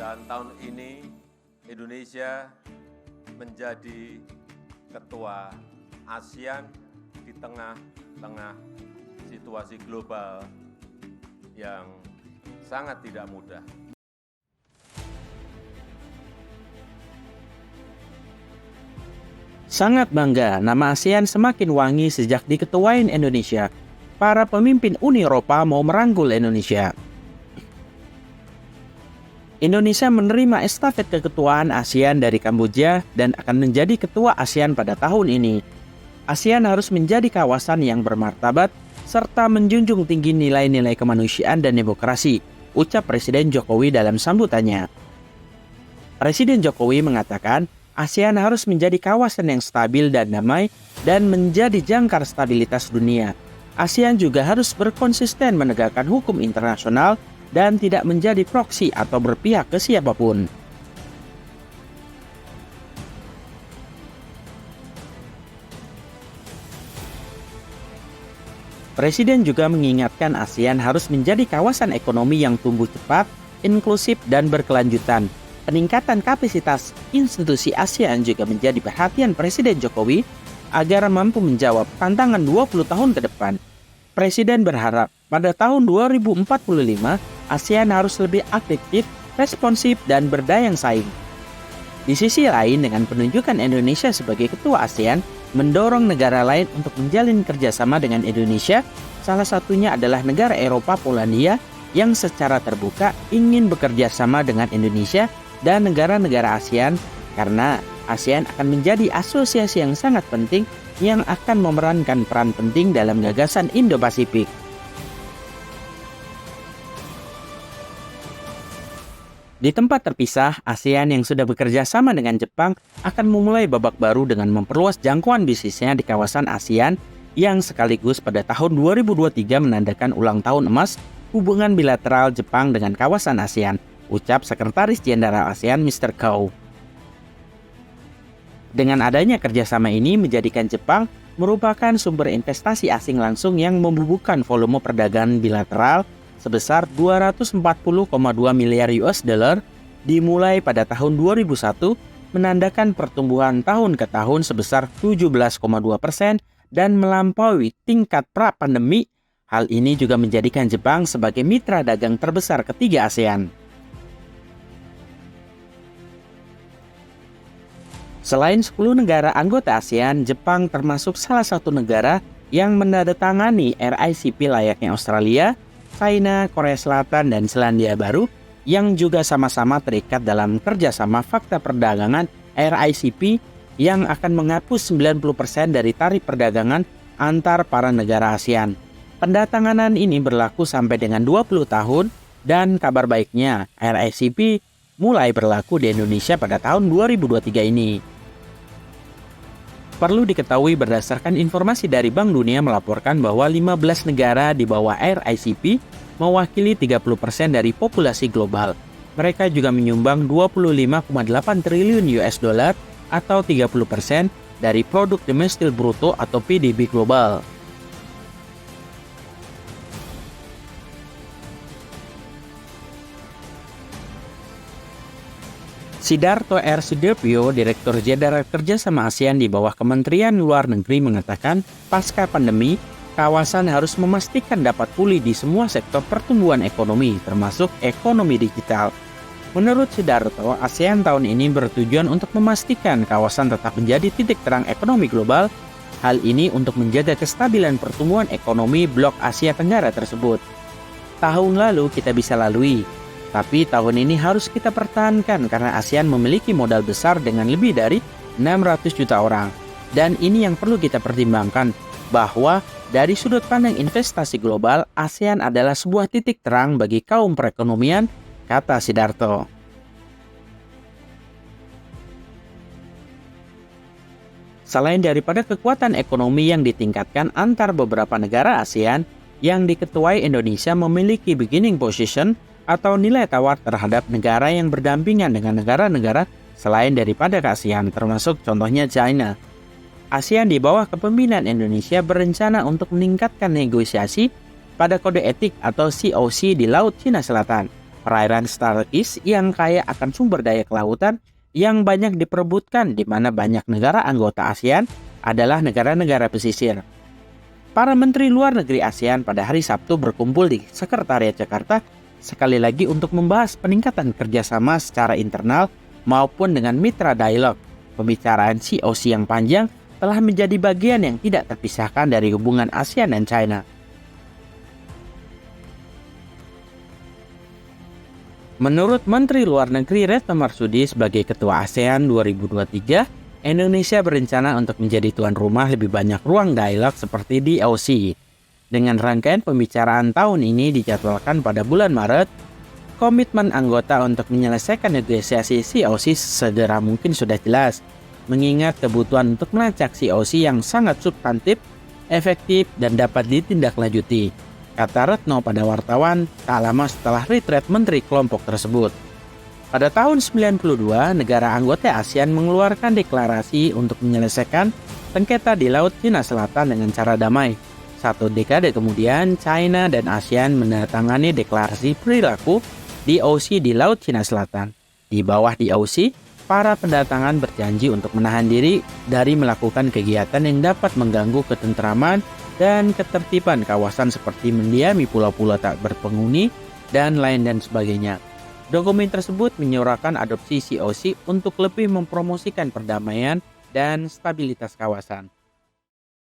Dan tahun ini Indonesia menjadi ketua ASEAN di tengah-tengah situasi global yang sangat tidak mudah. Sangat bangga nama ASEAN semakin wangi sejak diketuain Indonesia. Para pemimpin Uni Eropa mau merangkul Indonesia. Indonesia menerima estafet keketuaan ASEAN dari Kamboja dan akan menjadi ketua ASEAN pada tahun ini. ASEAN harus menjadi kawasan yang bermartabat serta menjunjung tinggi nilai-nilai kemanusiaan dan demokrasi, ucap Presiden Jokowi dalam sambutannya. Presiden Jokowi mengatakan, ASEAN harus menjadi kawasan yang stabil dan damai dan menjadi jangkar stabilitas dunia. ASEAN juga harus berkonsisten menegakkan hukum internasional dan tidak menjadi proksi atau berpihak ke siapapun. Presiden juga mengingatkan ASEAN harus menjadi kawasan ekonomi yang tumbuh cepat, inklusif, dan berkelanjutan. Peningkatan kapasitas institusi ASEAN juga menjadi perhatian Presiden Jokowi agar mampu menjawab tantangan 20 tahun ke depan. Presiden berharap pada tahun 2045 ASEAN harus lebih aktif, responsif, dan berdaya saing. Di sisi lain, dengan penunjukan Indonesia sebagai ketua ASEAN, mendorong negara lain untuk menjalin kerjasama dengan Indonesia, salah satunya adalah negara Eropa Polandia yang secara terbuka ingin bekerja sama dengan Indonesia dan negara-negara ASEAN karena ASEAN akan menjadi asosiasi yang sangat penting yang akan memerankan peran penting dalam gagasan Indo-Pasifik. Di tempat terpisah, ASEAN yang sudah bekerja sama dengan Jepang akan memulai babak baru dengan memperluas jangkauan bisnisnya di kawasan ASEAN yang sekaligus pada tahun 2023 menandakan ulang tahun emas hubungan bilateral Jepang dengan kawasan ASEAN, ucap Sekretaris Jenderal ASEAN Mr. Kau. Dengan adanya kerjasama ini menjadikan Jepang merupakan sumber investasi asing langsung yang membubuhkan volume perdagangan bilateral sebesar 240,2 miliar US dollar dimulai pada tahun 2001, menandakan pertumbuhan tahun ke tahun sebesar 17,2% dan melampaui tingkat pra-pandemi. Hal ini juga menjadikan Jepang sebagai mitra dagang terbesar ketiga ASEAN. Selain 10 negara anggota ASEAN, Jepang termasuk salah satu negara yang menandatangani RICP layaknya Australia, China, Korea Selatan, dan Selandia Baru yang juga sama-sama terikat dalam kerjasama fakta perdagangan RICP yang akan menghapus 90% dari tarif perdagangan antar para negara ASEAN. Pendatanganan ini berlaku sampai dengan 20 tahun dan kabar baiknya RICP mulai berlaku di Indonesia pada tahun 2023 ini. Perlu diketahui berdasarkan informasi dari Bank Dunia melaporkan bahwa 15 negara di bawah RICP mewakili 30% dari populasi global. Mereka juga menyumbang 25,8 triliun US dollar atau 30% dari produk domestik bruto atau PDB global. Sidarto R. Sudipyo, Direktur Jenderal Kerjasama ASEAN di bawah Kementerian Luar Negeri mengatakan, pasca pandemi, kawasan harus memastikan dapat pulih di semua sektor pertumbuhan ekonomi, termasuk ekonomi digital. Menurut Sidarto, ASEAN tahun ini bertujuan untuk memastikan kawasan tetap menjadi titik terang ekonomi global. Hal ini untuk menjaga kestabilan pertumbuhan ekonomi blok Asia Tenggara tersebut. Tahun lalu kita bisa lalui, tapi tahun ini harus kita pertahankan karena ASEAN memiliki modal besar dengan lebih dari 600 juta orang. Dan ini yang perlu kita pertimbangkan, bahwa dari sudut pandang investasi global, ASEAN adalah sebuah titik terang bagi kaum perekonomian, kata Sidarto. Selain daripada kekuatan ekonomi yang ditingkatkan antar beberapa negara ASEAN, yang diketuai Indonesia memiliki beginning position atau nilai tawar terhadap negara yang berdampingan dengan negara-negara selain daripada ASEAN, termasuk contohnya China. ASEAN di bawah kepemimpinan Indonesia berencana untuk meningkatkan negosiasi pada kode etik atau COC di Laut Cina Selatan. perairan strategis yang kaya akan sumber daya kelautan yang banyak diperebutkan, di mana banyak negara anggota ASEAN adalah negara-negara pesisir. Para menteri luar negeri ASEAN pada hari Sabtu berkumpul di Sekretariat Jakarta sekali lagi untuk membahas peningkatan kerjasama secara internal maupun dengan mitra dialog. Pembicaraan COC yang panjang telah menjadi bagian yang tidak terpisahkan dari hubungan ASEAN dan China. Menurut Menteri Luar Negeri Retno Marsudi sebagai Ketua ASEAN 2023, Indonesia berencana untuk menjadi tuan rumah lebih banyak ruang dialog seperti di AOC. Dengan rangkaian pembicaraan tahun ini dijadwalkan pada bulan Maret, komitmen anggota untuk menyelesaikan negosiasi COC segera mungkin sudah jelas, mengingat kebutuhan untuk melacak COC yang sangat substantif, efektif, dan dapat ditindaklanjuti, kata Retno pada wartawan tak lama setelah retret menteri kelompok tersebut. Pada tahun 1992, negara anggota ASEAN mengeluarkan deklarasi untuk menyelesaikan sengketa di Laut Cina Selatan dengan cara damai. 1 dekade kemudian, China dan ASEAN menandatangani deklarasi perilaku DOC di Laut Cina Selatan. Di bawah DOC, para pendatangan berjanji untuk menahan diri dari melakukan kegiatan yang dapat mengganggu ketentraman dan ketertiban kawasan seperti mendiami pulau-pulau tak berpenghuni dan lain dan sebagainya. Dokumen tersebut menyuarakan adopsi COC untuk lebih mempromosikan perdamaian dan stabilitas kawasan.